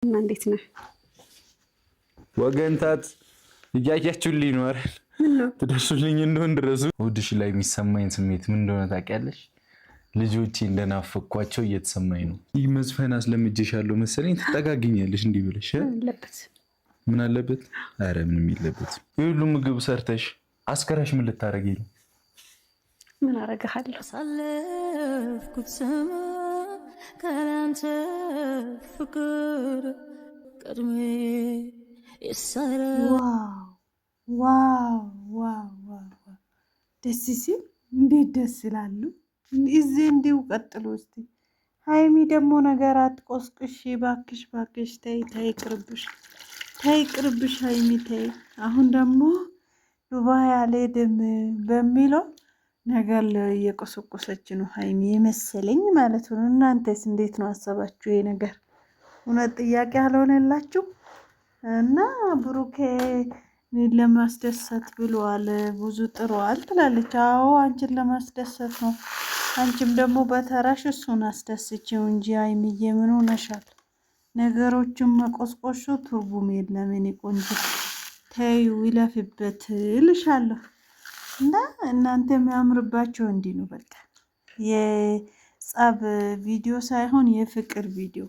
እና እንዴት ነህ? ወገንታት እያያችሁልኝ ነው አይደል? ትደርሱልኝ እንደሆን ድረሱ። ውድሽ ላይ የሚሰማኝ ስሜት ምን እንደሆነ ታውቂያለሽ? ልጆቼ እንደናፈኳቸው እየተሰማኝ ነው። ይህ መዝፈን አስለምጄሻለሁ መሰለኝ። ትጠጋግኛለሽ እንዲህ ብለሽ አለበት። ምን አለበት? አረ ምንም የለበት። የሁሉ ምግብ ሰርተሽ አስከራሽ ምን ልታረጊ ነው? ምን አረጋለሁ? ሳለፍኩት ዘመን ካላንተ ፍቅር ቀድሜ ይሰራ። ዋው ደስ ሲል እንዴት ደስ ይላሉ። እዚህ እንዲሁ ቀጥሎ እስቲ። ሀይሚ ደግሞ ነገር አትቆስቅሽ ባክሽ፣ ተይ ቅርብሽ ሀይሚ ተይ። አሁን ደግሞ ዱባይ አልሄድም በሚለው ነገር እየቆሰቆሰች ነው ሀይሚ የመሰለኝ ማለት ነው። እናንተስ እንዴት ነው አሰባችሁ? ይሄ ነገር እውነት ጥያቄ አልሆነላችሁ? እና ብሩኬ ለማስደሰት ብሏል፣ ብዙ ጥሯል ትላለች። አዎ አንቺን ለማስደሰት ነው። አንቺም ደግሞ በተራሽ እሱን አስደስችው እንጂ ሀይሚዬ ምን ሆነሻል? ነገሮችን መቆስቆሹ ትርጉም የለም። እኔ ቆንጆ ተዩ ይለፍበት እልሻለሁ። እና እናንተ የሚያምርባቸው እንዲህ ነው። በቃ የጸብ ቪዲዮ ሳይሆን የፍቅር ቪዲዮ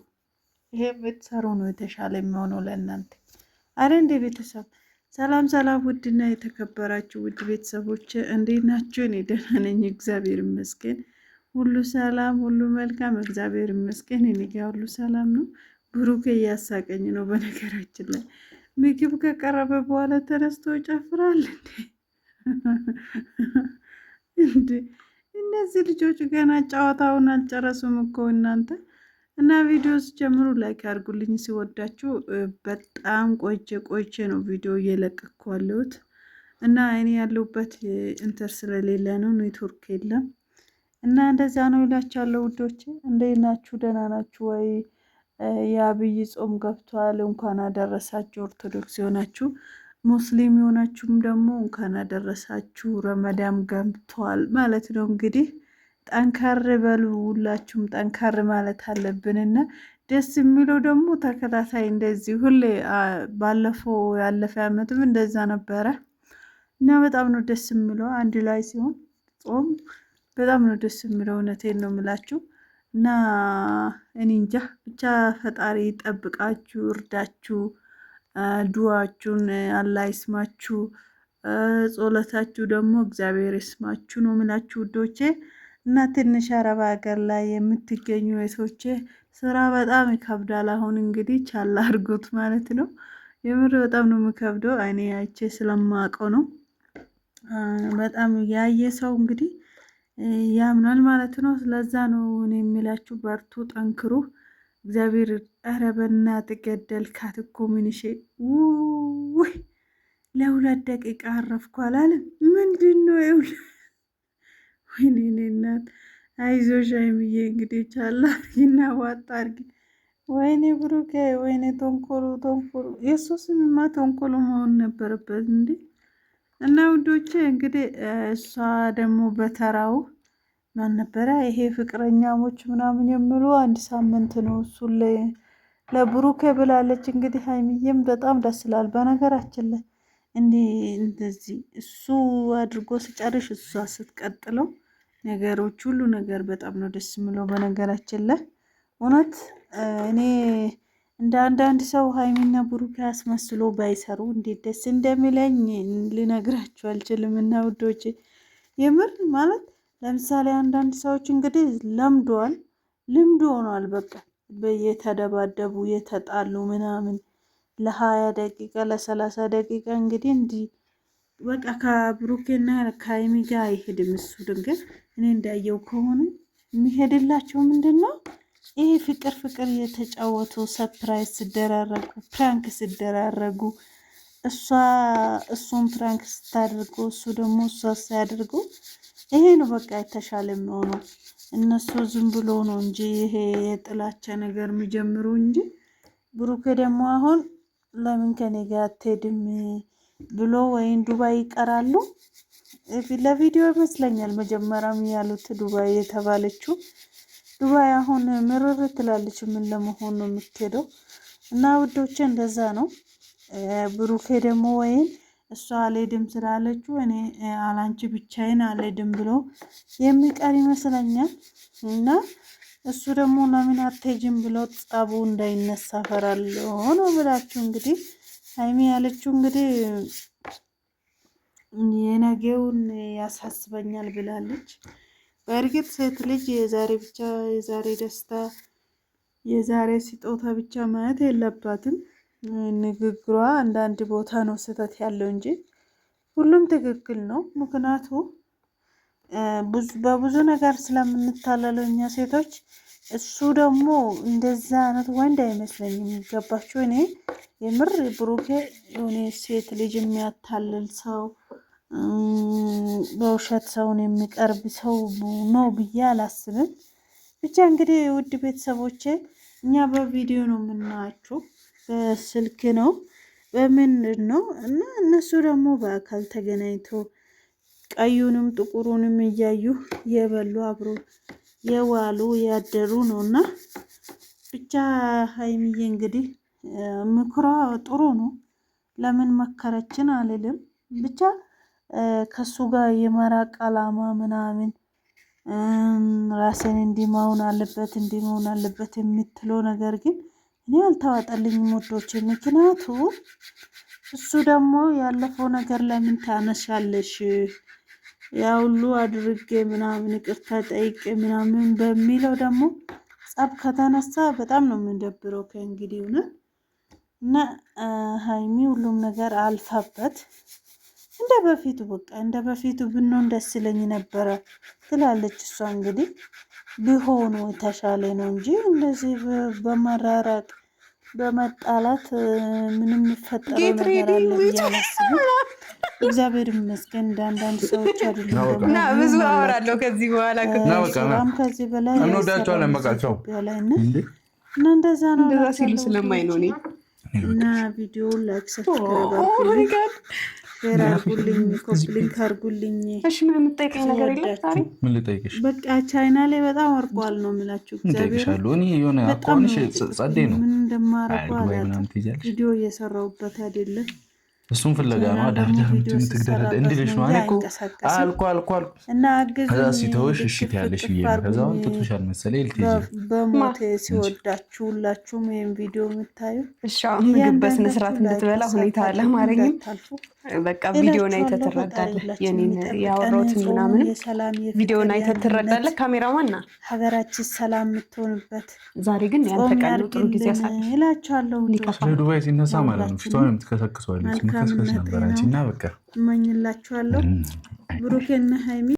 ይሄ የምትሰሩ ነው የተሻለ የሚሆነው ለእናንተ። አረ እንደ ቤተሰብ ሰላም፣ ውድና የተከበራችሁ ውድ ቤተሰቦች እንዴት ናችሁ? እኔ ደህና ነኝ፣ እግዚአብሔር ይመስገን። ሁሉ ሰላም፣ ሁሉ መልካም፣ እግዚአብሔር ይመስገን። እኔ ጋር ሁሉ ሰላም ነው። ብሩኬ እያሳቀኝ ነው። በነገራችን ላይ ምግብ ከቀረበ በኋላ ተነስቶ ይጨፍራል እንዴ! እነዚህ ልጆች ገና ጨዋታውን አልጨረሱም እኮ እናንተ። እና ቪዲዮ ሲጀምሩ ላይክ አድርጉልኝ ሲወዳችሁ። በጣም ቆይቼ ነው ቪዲዮ እየለቀኩ ያለሁት እና እኔ ያለሁበት ኢንተር ስለሌለ ነው፣ ኔትወርክ የለም እና እንደዛ ነው ይላችኋለሁ። ውዶቼ እንዴት ናችሁ? ደህና ናችሁ ወይ? የአብይ ጾም ገብቷል። እንኳን አደረሳችሁ። ኦርቶዶክስ የሆናችሁ ሙስሊም የሆናችሁም ደግሞ እንኳን አደረሳችሁ። ረመዳን ገብቷል ማለት ነው። እንግዲህ ጠንከር በሉ፣ ሁላችሁም ጠንከር ማለት አለብንና ደስ የሚለው ደግሞ ተከታታይ እንደዚህ ሁሌ ባለፈው ያለፈ ዓመትም እንደዛ ነበረ እና በጣም ነው ደስ የሚለው አንድ ላይ ሲሆን ጾም በጣም ነው ደስ የሚለው። እውነቴን ነው የምላችሁ እና እኔ እንጃ ብቻ ፈጣሪ ጠብቃችሁ እርዳችሁ፣ ዱዋችሁን አላህ ይስማችሁ፣ ጾለታችሁ ደግሞ እግዚአብሔር ይስማችሁ ነው የምላችሁ ውዶቼ። እና ትንሽ አረብ ሀገር ላይ የምትገኙ የሰዎቼ ስራ በጣም ይከብዳል። አሁን እንግዲህ ቻላ አድርጎት ማለት ነው። የምር በጣም ነው የሚከብደው። እኔ አይቼ ስለማውቀው ነው። በጣም ያየ ሰው እንግዲህ ያምናል ማለት ነው። ስለዛ ነው እኔ የሚላችሁ በርቱ፣ ጠንክሩ። እግዚአብሔር ኧረ በእናትህ ገደልካት እኮ ምንሼ ውይ ለ2 ደቂቃ አረፍኩ አላለም። ምንድን ነው ይውል? ወይኔ እናት አይዞሽ ሀይሚዬ እንግዲህ ቻላ ይናዋጣ አርጊ። ወይኔ ብሩኬ ወይኔ ተንኮሉ የሱ ስምማ ተንኮሉ መሆን ነበረበት እንዴ! እና ውዶቼ እንግዲህ እሷ ደግሞ በተራው ማን ነበረ ይሄ ፍቅረኛሞች ምናምን የሚሉ 1 ሳምንት ነው እሱን ለብሩኬ ብላለች። እንግዲህ ሀይሚዬም በጣም ደስ ይላል። በነገራችን ላይ እንደዚህ እሱ አድርጎ ሲጨርሽ እሷ ስትቀጥለው ነገሮች ሁሉ ነገር በጣም ነው ደስ የሚለው። በነገራችን ላይ እውነት እኔ እንደ አንዳንድ ሰው ሀይሚና ብሩኬ አስመስሎ ባይሰሩ እንዴት ደስ እንደሚለኝ ልነግራችሁ አልችልም። እና ውዶቼ የምር ማለት ለምሳሌ አንዳንድ ሰዎች እንግዲህ ልምዱ ሆኗል። በቃ በየተደባደቡ የተጣሉ ምናምን ለ20 ደቂቃ ለ30 ደቂቃ እንግዲህ በቃ ከብሩኬና ከሀይሚ ጋር አይሄድም። እሱ ድንገት እኔ እንዳየው ከሆነ የሚሄድላቸው ምንድን ነው ይሄ ፍቅር የተጫወቱ ሰፕራይዝ ሲደራረጉ፣ ፕራንክ ሲደራረጉ፣ እሱን ፕራንክ ስታደርጉ እሱ ደግሞ እሷ ሲያደርጉ ይሄ ነው በቃ የተሻለ የሚሆነው። እነሱ ዝም ብሎ ነው እንጂ ይሄ የጥላቻ ነገር የሚጀምሩ እንጂ ብሩኬ ደግሞ አሁን ለምን ከኔ ጋር አትሄድም ብሎ ወይም ዱባይ ይቀራሉ። ለቪዲዮ ይመስለኛል መጀመሪያም ያሉት ዱባይ የተባለችው ዱባይ አሁን ምርር ትላለች። ምን ለመሆን ነው የምትሄደው? እና ውዶቼ እንደዛ ነው። ብሩኬ ደግሞ ወይም እሷ አልሄድም ስላለችው እኔ አላንቺ ብቻዬን አልሄድም ብሎ የሚቀር ይመስለኛል። እና እሱ ደግሞ ለምን አትሄጂም ብሎ ጸቡ እንዳይነሳ ፈራለሁ ነው ብላችሁ እንግዲህ ሀይሚ ያለችው እንግዲህ የነገውን ያሳስበኛል ብላለች። በእርግጥ ሴት ልጅ የዛሬ ደስታ የዛሬ ስጦታ ብቻ ማየት የለባትም። ንግግሯ አንዳንድ ቦታ ነው ስህተት ያለው እንጂ ሁሉም ትክክል ነው። ምክንያቱ በብዙ ነገር ስለምንታለለው እኛ ሴቶች፣ እሱ ደግሞ እንደዛ አይነት ወንድ አይመስለኝም። የሚገባቸው እኔ የምር ብሩኬ የሆነ ሴት ልጅ የሚያታልል ሰው፣ በውሸት ሰውን የሚቀርብ ሰው ነው ብዬ አላስብም። ብቻ እንግዲህ ውድ ቤተሰቦቼ እኛ በቪዲዮ ነው የምናያችሁ፣ በስልክ ነው በምንድን ነው እና እነሱ ደግሞ በአካል ተገናኝቶ ቀዩንም ጥቁሩንም እያዩ የበሉ አብሮ የዋሉ ያደሩ ነው። እና ብቻ ሀይሚዬ እንግዲህ ምክሯ ጥሩ ነው። ለምን መከረችን አልልም። ብቻ ከሱ ጋር የመራቅ አላማ ምናምን ራስን እንዲመሆን አለበት የምትለው ነገር ግን እኔ አልተዋጠልኝም ወዶች። ምክንያቱ እሱ ደግሞ ያለፈው ነገር ለምን ታነሻለሽ፣ ያ ሁሉ አድርጌ ምናምን ይቅርታ ጠይቄ ምናምን በሚለው ደግሞ ጸብ ከተነሳ በጣም ነው የምንደብረው ከእንግዲህ እውነት። እና ሀይሚ ሁሉም ነገር አልፋበት እንደ በፊቱ በቃ እንደ በፊቱ ብንሆን ደስ ይለኝ ነበረ ትላለች እሷ። እንግዲህ ቢሆኑ የተሻለ ነው እንጂ እንደዚህ በመራራቅ በመጣላት ምንም የሚፈጠረው ነገር አለ ብዬ አላስብም። እግዚአብሔር ይመስገን እንደ አንዳንድ ሰዎች አይደለም እና ብዙ አወራለሁ ከዚህ በኋላ ስራም ከዚህ በላይ እንወዳቸዋለን መቃቸው እና እንደዛ ነው ሲሉ ስለማይ ነው። እኔ እና ቪዲዮ ላይክ ሰብስክራይብ አድርጉልኝ፣ ሼር አድርጉልኝ፣ ኮፕሊንክ አድርጉልኝ። እሺ ምን የምትጠይቀኝ ነገር የለም ዛሬ? ምን ልጠይቅሽ? በቃ ቻይና ላይ በጣም ወርቋል ነው የምላችሁ። እግዚአብሔር እኔ የሆነ አቋምሽ ጸዴ ነው። ምን እንደማረገው አላውቅም። ቪዲዮ እየሰራሁበት አይደለም። እሱም ፍለጋ ነው አዳርዳር የምትግደረደ እንዲልሽ ነው። እኔ እኮ አልኩ እና አግዝ ከዛ ሲተውሽ እሺ ትያለሽ ብዬ ነው። ከዛ ትቶሻል መሰለኝ ልትይጂ በሞቴ ሲወዳችሁ ሁላችሁም ይሄን ቪዲዮ የምታዩ እሺ፣ ምግብ በስነ ስርዓት እንድትበላ ሁኔታ አለማረኝም። በቃ ቪዲዮን አይተህ ትረዳለህ። የኔን ያወራሁትን ምናምን ቪዲዮን አይተህ ትረዳለህ። ካሜራማን ና ሀገራችን ሰላም የምትሆንበት ዛሬ ግን ያንተ ቀን ነው። ጥሩ ጊዜ አሳልፍ እላችኋለሁ። ስለ ዱባይ ሲነሳ ማለት ነው ፊቷን የምትከሰክሰዋለች። ምትከስከስ ነበር አንቺ እና በቃ እመኝላችኋለሁ። ብሩኬና ሀይሚ